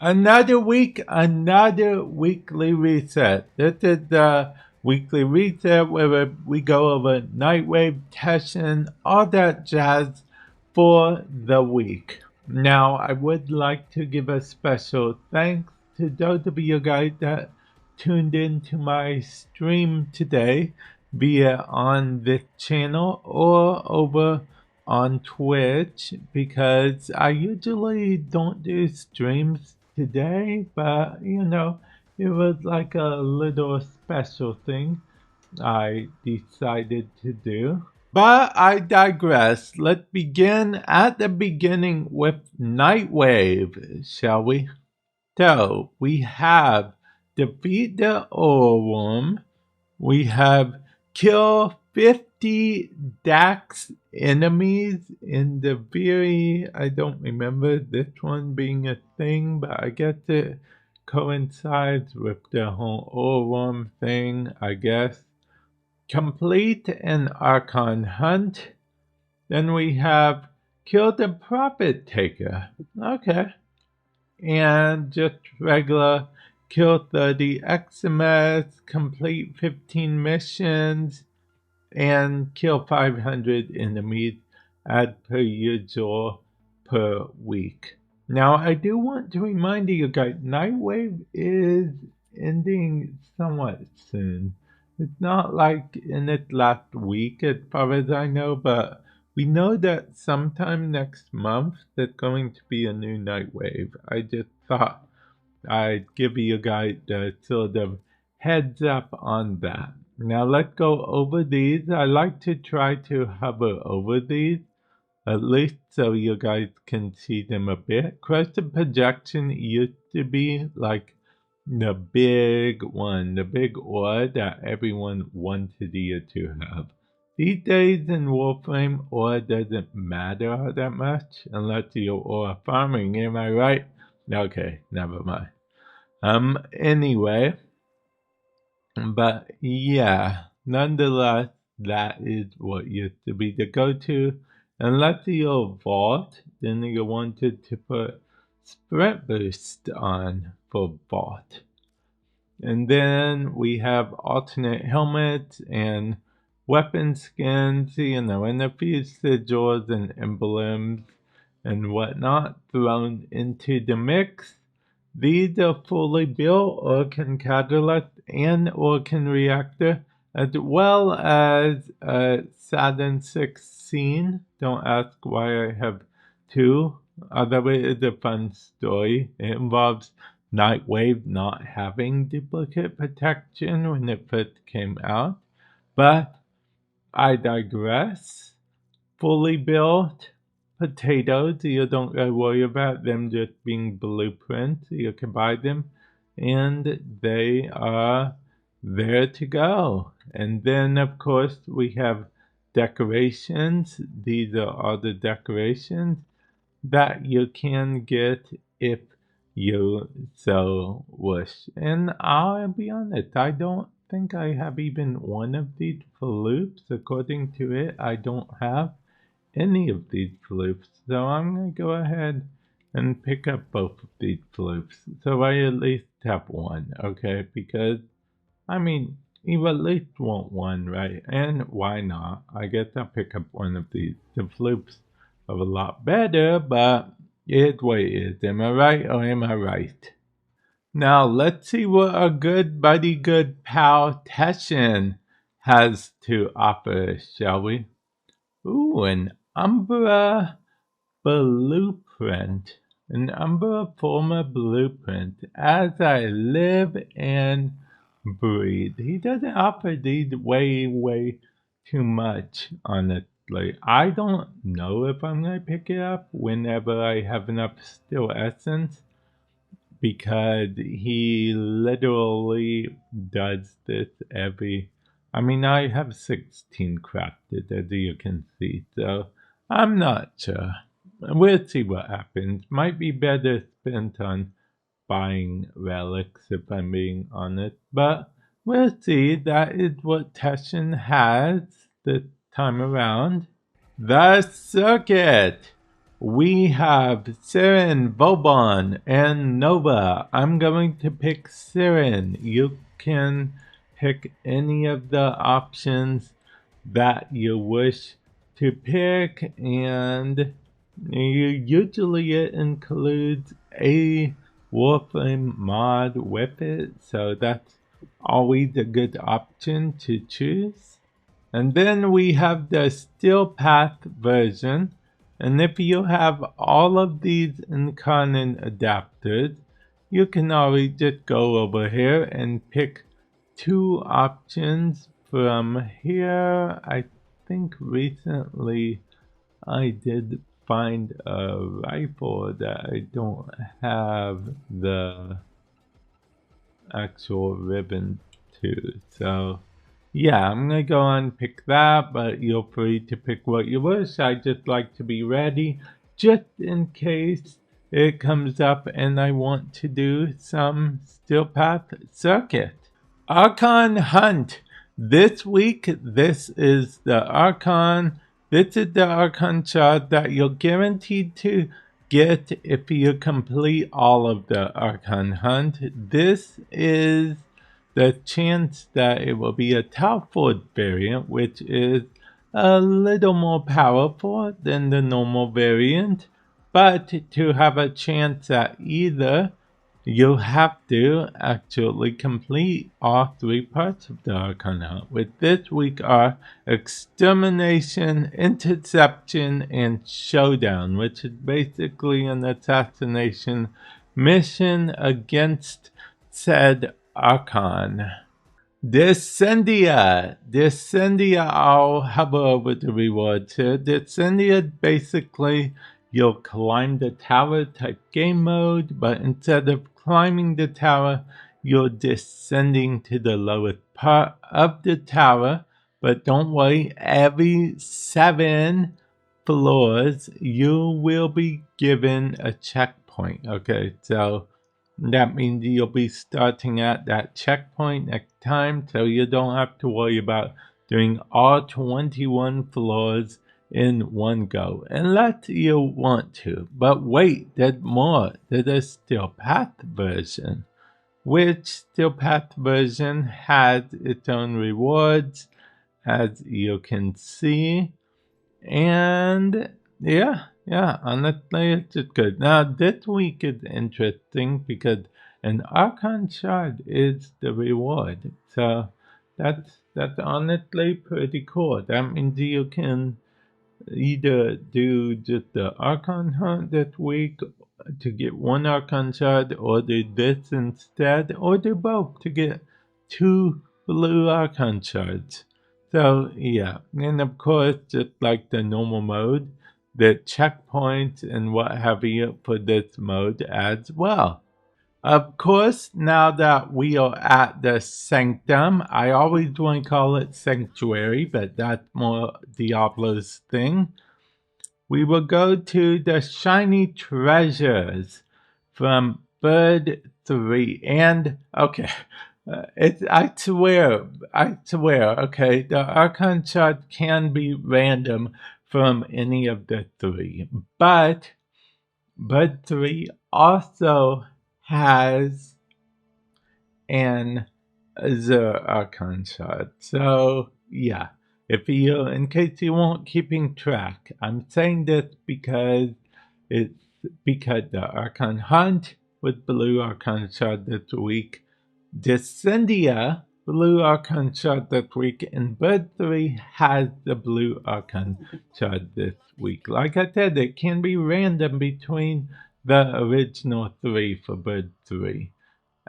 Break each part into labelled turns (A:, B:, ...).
A: Another week, another weekly reset. This is the weekly reset where we go over Nightwave, Teshin, all that jazz for the week. Now, I would like to give a special thanks to those of you guys that tuned into my stream today, be it on this channel or over on Twitch, because I usually don't do streams today, but it was like a little special thing I decided to do. But I digress. Let's begin at the beginning with Nightwave, shall we? So we have defeat the Oilworm. We have kill 50 Dax enemies in the I don't remember this one being a thing, but I guess it coincides with the whole Oilworm thing, I guess. Complete an Archon Hunt. Then we have kill the Profit Taker. Okay. And just regular kill 30 XMS, complete 15 missions, and kill 500 enemies as per usual per week. Now, I do want to remind you guys, Nightwave is ending somewhat soon. It's not like in its last week, as far as I know, but we know that sometime next month there's going to be a new Nightwave. I just thought I'd give you guys the sort of heads up on that. Now let's go over these. I like to try to hover over these, at least so you guys can see them a bit. Crescent projection used to be like the big one, the big ore that everyone wanted you to have. These days in Warframe, ore doesn't matter that much unless you're ore farming, am I right? Okay, never mind. Anyway, but yeah, nonetheless, that is what used to be the go-to. Unless you're Vault, then you wanted to put Sprint Boost on for Vault. And then we have alternate helmets and weapon skins, and a few sigils and emblems and whatnot thrown into the mix. These are fully built Archon Catalyst and Archon Reactor, as well as a Saturn 16. Don't ask why I have two, although it is a fun story. It involves Nightwave not having duplicate protection when it first came out. But I digress. Fully built potatoes, you don't gotta worry about them just being blueprints. You can buy them and they are there to go. And then of course we have decorations. These are all the decorations that you can get if you so wish. And I'll be honest, I don't think I have even one of these floops. According to it, I don't have any of these floops. So I'm going to go ahead and pick up both of these floops. So I at least have one, okay? Because, I mean, you at least want one, right? And why not? I guess I'll pick up one of these. The floops are a lot better, but it's what it is. Am I right or am I right? Now let's see what our good buddy, good pal Teshin has to offer, shall we? Ooh, an Umbra blueprint. An Umbra former blueprint. As I live and breathe. He doesn't offer these way too much, honestly. I don't know if I'm going to pick it up whenever I have enough still essence, because he literally does this every... I mean, I have 16 crafted, as you can see, so I'm not sure. We'll see what happens. Might be better spent on buying relics, if I'm being honest, but we'll see. That is what Teshin has this time around. The Circuit! we have Siren, Vobon, and Nova. I'm going to pick Siren. You can pick any of the options that you wish to pick, and usually it includes a Warframe mod with it, so that's always a good option to choose. And then we have the Steel Path version, and if you have all of these Incarnon adapters, you can always just go over here and pick two options from here. I think recently I did find a rifle that I don't have the actual ribbon to, so yeah, I'm gonna go on and pick that, but you're free to pick what you wish. I just like to be ready just in case it comes up and I want to do some Steel Path circuit. Archon Hunt. This week, this is the Archon. This is the Archon shard that you're guaranteed to get if you complete all of the Archon Hunt. This is the chance that it will be a Talford variant, which is a little more powerful than the normal variant. But to have a chance at either, you have to actually complete all three parts of the Archon Hunt, which this week are Extermination, Interception, and Showdown, which is basically an assassination mission against said Archon. Descendia. I'll hover over the rewards here. Descendia, basically, you'll climb the tower type game mode, but instead of climbing the tower, you're descending to the lowest part of the tower. But don't worry, every 7 floors, you will be given a checkpoint. Okay, so that means you'll be starting at that checkpoint next time, so you don't have to worry about doing all 21 floors in one go, unless you want to. But wait, there's more. There's a Steel Path version, which Steel Path version has its own rewards, as you can see. And yeah, honestly, it's just good. Now, this week is interesting because an Archon shard is the reward. So that's honestly pretty cool. That means you can either do just the Archon Hunt this week to get one Archon shard, or do this instead, or do both to get 2 blue Archon shards. So yeah, and of course, just like the normal mode, the checkpoints and what have you for this mode as well. Of course, now that we are at the Sanctum, I always want to call it Sanctuary, but that's more Diablo's thing. We will go to the Shiny Treasures from Bird 3. And, okay, I swear, okay, the Archon shard can be random from any of the 3. But Bird 3 also has an Azure Archon shard. So, yeah. In case you weren't keeping track, I'm saying this because the Archon Hunt with Blue Archon shard this week, Descendia Blue Archon shard this week, and Bird 3 has the Blue Archon shard this week. Like I said, it can be random between the original 3 for Bird 3,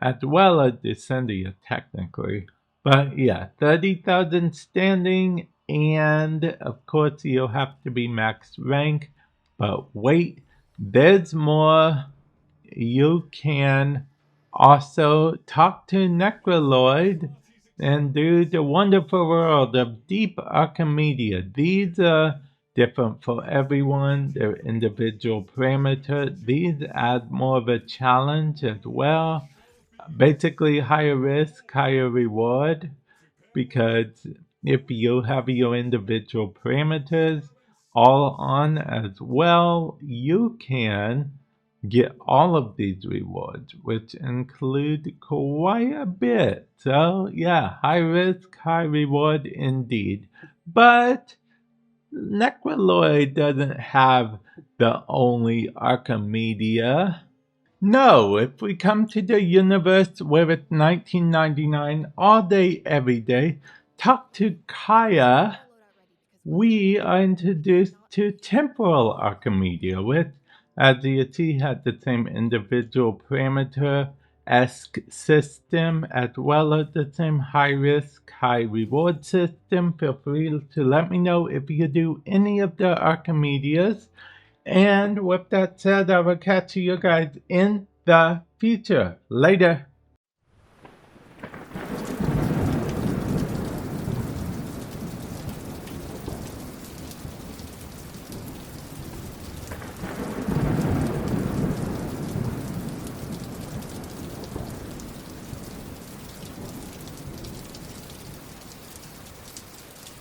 A: as well as Descendia technically. But yeah, 30,000 standing, and of course you'll have to be max rank. But wait, there's more. You can also talk to Necroloid and do the wonderful world of Deep Archimedea. These are different for everyone, their individual parameter. These add more of a challenge as well. Basically, higher risk, higher reward, because if you have your individual parameters, all on as well, you can get all of these rewards, which include quite a bit. So, yeah, high risk, high reward indeed. But Necroloid doesn't have the only Archimedea. No, if we come to the universe where it's 1999 all day, every day, talk to Kaya, we are introduced to Temporal Archimedea, which, as you see, has the same individual parameter-esque system as well as the same high-risk, high-reward system. Feel free to let me know if you do any of the Archimedeas. And with that said, I will catch you guys in the future. Later.